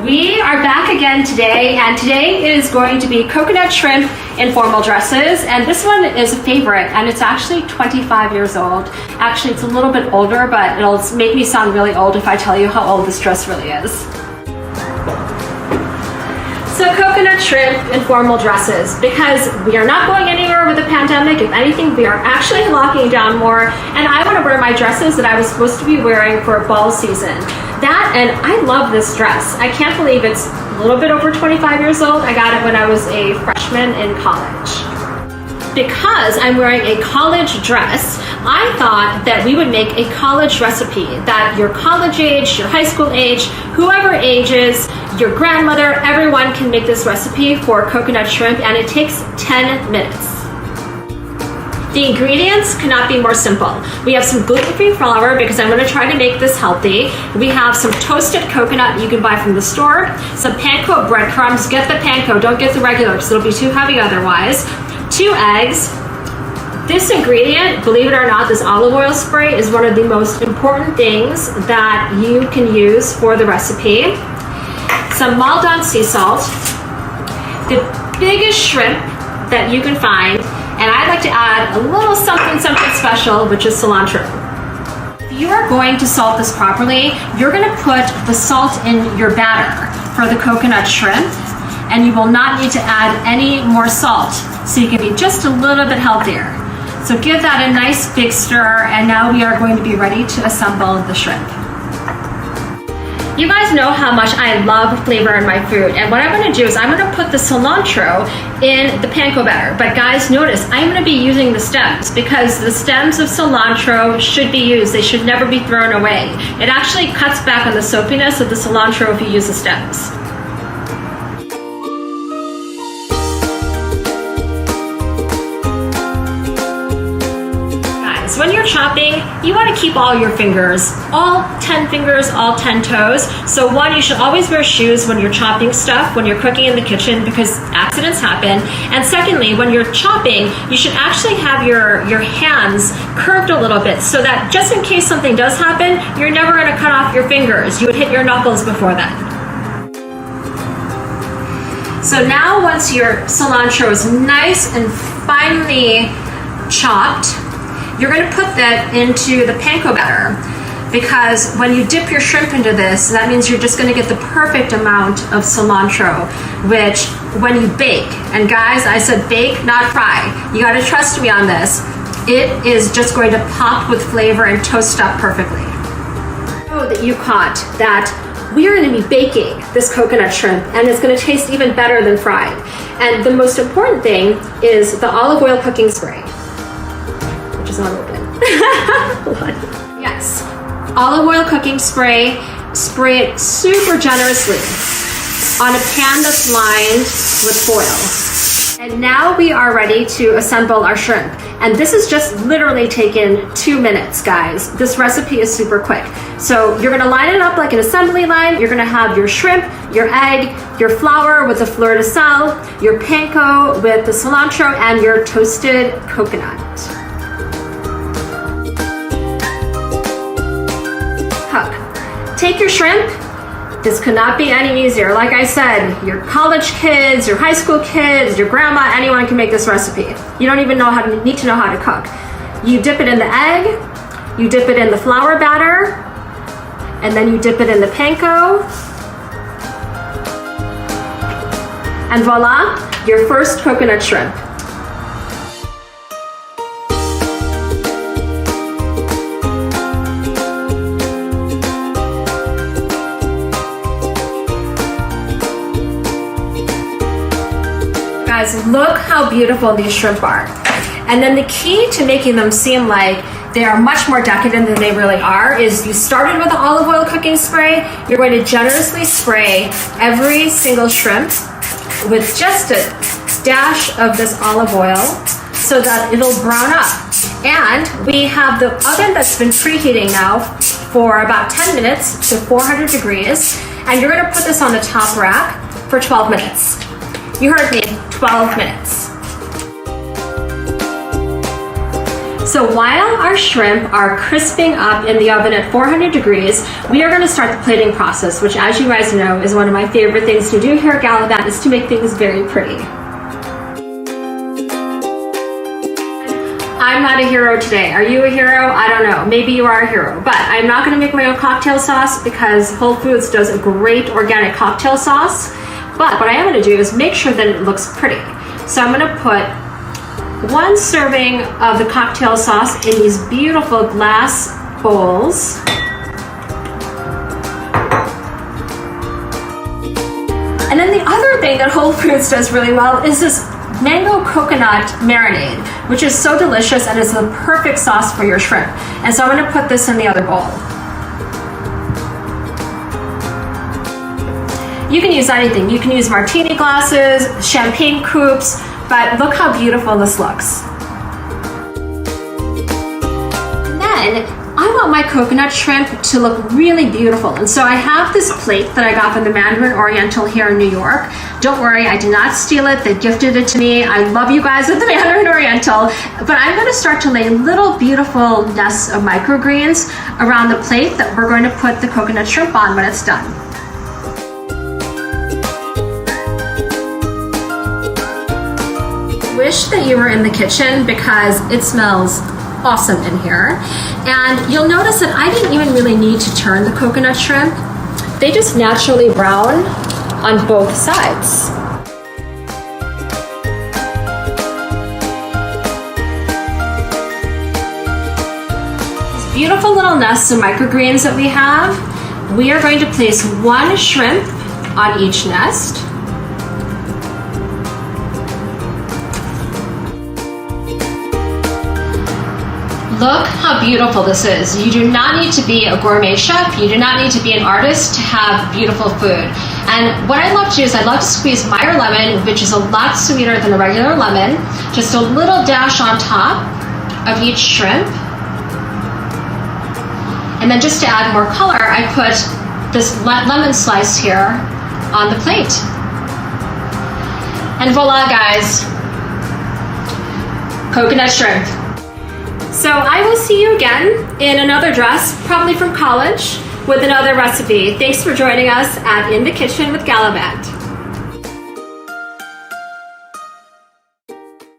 We are back again today, and today is going to be coconut shrimp in formal dresses, and this one is a favorite, and it's actually 25 years old. Actually, it's a little bit older, but it'll make me sound really old if I tell you how old this dress really is. So coconut shrimp in formal dresses, because we are not going anywhere with the pandemic. If anything, we are actually locking down more, and I want to wear my dresses that I was supposed to be wearing for fall season. That, and I love this dress. I can't believe it's a little bit over 25 years old. I got it when I was a freshman in college. Because I'm wearing a college dress, I thought that we would make a college recipe that your college age, your high school age, whoever ages, your grandmother, everyone can make this recipe for coconut shrimp, and it takes 10 minutes. The ingredients cannot be more simple. We have some gluten-free flour because I'm going to try to make this healthy. We have some toasted coconut you can buy from the store, some panko breadcrumbs. Get the panko, don't get the regular because it'll be too heavy otherwise. 2 eggs. This ingredient, believe it or not, this olive oil spray is one of the most important things that you can use for the recipe. Some Maldon sea salt, the biggest shrimp that you can find, and I like to add a little something special, which is cilantro. If you are going to salt this properly, you're going to put the salt in your batter for the coconut shrimp, and you will not need to add any more salt, so you can be just a little bit healthier. So give that a nice big stir, and now we are going to be ready to assemble the shrimp. You guys know how much I love flavor in my food, and what I'm going to do is I'm going to put the cilantro in the panko batter. But guys, notice I'm going to be using the stems because the stems of cilantro should be used. They should never be thrown away. It actually cuts back on the soapiness of the cilantro if you use the stems. When you're chopping, you want to keep all your fingers, all 10 fingers, all 10 toes. So one, you should always wear shoes when you're chopping stuff, when you're cooking in the kitchen, because accidents happen. And secondly, when you're chopping, you should actually have your hands curved a little bit so that just in case something does happen, you're never going to cut off your fingers. You would hit your knuckles before that. So now once your cilantro is nice and finely chopped, you're going to put that into the panko batter, because when you dip your shrimp into this, that means you're just going to get the perfect amount of cilantro, which when you bake, and guys, I said bake, not fry. You got to trust me on this. It is just going to pop with flavor and toast up perfectly. I know that you caught that we are going to be baking this coconut shrimp, and it's going to taste even better than fried. And the most important thing is the olive oil cooking spray. Is not open. Yes, olive oil cooking spray. Spray it super generously on a pan that's lined with foil. And now we are ready to assemble our shrimp. And this has just literally taken 2 minutes, guys. This recipe is super quick. So you're gonna line it up like an assembly line. You're gonna have your shrimp, your egg, your flour with the fleur de sel, your panko with the cilantro, and your toasted coconut. Take your shrimp. This could not be any easier. Like I said, your college kids, your high school kids, your grandma, anyone can make this recipe. You don't even need to know how to cook. You dip it in the egg, you dip it in the flour batter, and then you dip it in the panko. And voila, your first coconut shrimp. Guys, look how beautiful these shrimp are. And then the key to making them seem like they are much more decadent than they really are is you started with the olive oil cooking spray. You're going to generously spray every single shrimp with just a dash of this olive oil so that it'll brown up. And we have the oven that's been preheating now for about 10 minutes to 400 degrees. And you're going to put this on the top rack for 12 minutes. You heard me, 12 minutes. So while our shrimp are crisping up in the oven at 400 degrees, we are going to start the plating process, which, as you guys know, is one of my favorite things to do here at Galavante, is to make things very pretty. I'm not a hero today. Are you a hero? I don't know. Maybe you are a hero. But I'm not going to make my own cocktail sauce because Whole Foods does a great organic cocktail sauce. But what I am going to do is make sure that it looks pretty. So I'm going to put 1 serving of the cocktail sauce in these beautiful glass bowls. And then the other thing that Whole Foods does really well is this mango coconut marinade, which is so delicious and is the perfect sauce for your shrimp. And so I'm going to put this in the other bowl. You can use anything. You can use martini glasses, champagne coupes, but look how beautiful this looks. And then I want my coconut shrimp to look really beautiful. And so I have this plate that I got from the Mandarin Oriental here in New York. Don't worry, I did not steal it. They gifted it to me. I love you guys at the Mandarin Oriental. But I'm going to start to lay little beautiful nests of microgreens around the plate that we're going to put the coconut shrimp on when it's done. Wish that you were in the kitchen because it smells awesome in here. And you'll notice that I didn't even really need to turn the coconut shrimp. They just naturally brown on both sides. These beautiful little nests of microgreens that we have, we are going to place 1 shrimp on each nest. Look how beautiful this is. You do not need to be a gourmet chef. You do not need to be an artist to have beautiful food. And what I love to do is I love to squeeze Meyer lemon, which is a lot sweeter than a regular lemon. Just a little dash on top of each shrimp. And then just to add more color, I put this lemon slice here on the plate. And voila, guys. Coconut shrimp. So I will see you again in another dress, probably from college, with another recipe. Thanks for joining us at In the Kitchen with Galavante.